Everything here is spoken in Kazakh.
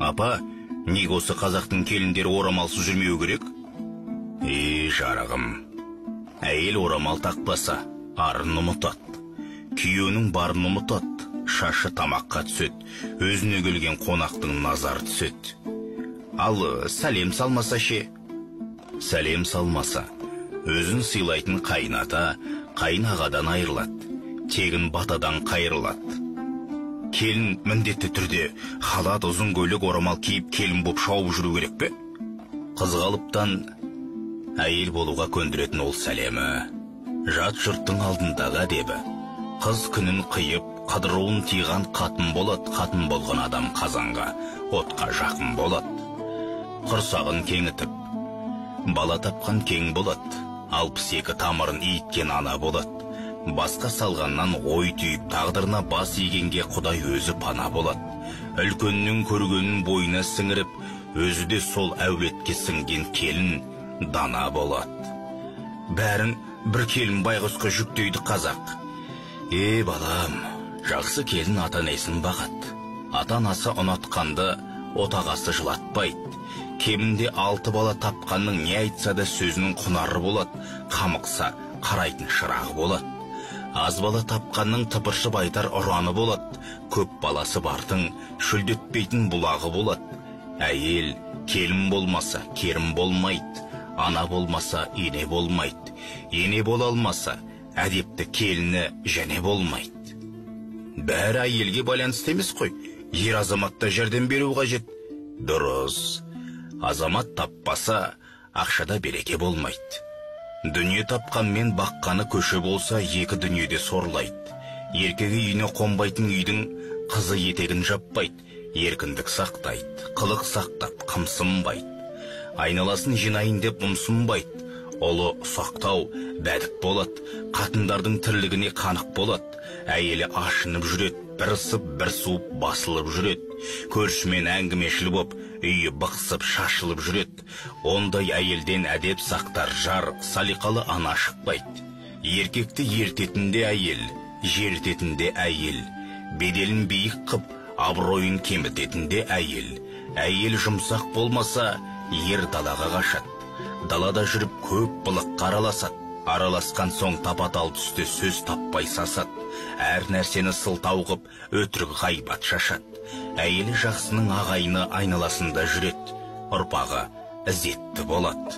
Апа, неге осы қазақтың келіндері орамалсыз жүрмеу керек? Жарығым, әйел орамал тақпаса, арын ұмытады. Күйеуінің барын ұмытады, шашы тамаққа түседі, өзіне келген қонақтың назары түседі. Ал сәлем салмаса ше? Сәлем салмаса, өзін сыйлайтын қайната, қайнағадан айырылады, тегін батадан қайырылады. Келін міндетті түрде халат, ұзын көйлек, орамал киіп келін боп шауып жүру керек пе? Қызғалыптан әйел болуға көндіретін ол сәлемі, жат жұрттың алдындағы әдебі. Қыз күнін қиып, қыдыруын тиған қатын болады, қатын болған адам қазанға, отқа жақын болады. Құрсағын кеңітіп, бала тапқан кең болады, 62 тамырын иіткен ана болады. Басқа салғаннан ой түйіп, тағдырына бас игенге Құдай өзі пана болады. Үлкеннің көргенін бойына сіңіріп, өзі де сол әулетке сіңген келін дана болады. Бәрін бір келін байғұсқа жүктейді қазақ. Балам, жақсы келін ата-анасын бағады. Ата-анасы ұнатқанды отағасы жылатпайды. Кемінде 6 бала тапқанның не айтса да сөзінің құнары болады, қамықса қарайтын шырағы болады. Аз бала тапқанның тыпыршып айтар ұраны болады, көп баласы бардың шөлдетпейтін бұлағы болады. Әйел келін болмаса керім болмайды, ана болмаса ене болмайды, ене бола алмаса әдепті келіні және болмайды. Бәрі әйелге байланысты емес қой, ер азаматта жәрдем беру қажет. Дұрыс, азамат таппаса ақшада береке болмайды. Дүние тапқанмен баққаны көші болса, екі дүниеде сорлайды. Еркегі үйіне қонбайтын үйдің қызы етегін жаппайды, еркіндік сақтайды, қылық сақтап қымсынбайды. Айналасын жинайын деп ұмсынбайды. Олы сақтау бәдік болады, қатындардың тірлігіне қанық болады. Әйелі ашынып жүреді, бір ысып, бір суып басылып жүреді. Көршімен әңгімешіл боп, үйі бықсып шашылып жүреді. Ондай әйелден әдеп сақтар жар, салиқалы ана шықпайды. Еркекті ертетінде әйел, жертетінде әйел. Беделін биік қып, абыройын кемітетінде әйел. Әйел жұмсақ болмаса, ер далаға қашады. Далада жүріп көп былыққа араласады. Араласқан соң тапатал түсте сөз таппай сасады. Әр нәрсені сылтау қып, өтірік ғайбат шашады. Әйелі жақсының ағайыны айналасында жүреді. Ұрпағы ізетті болады.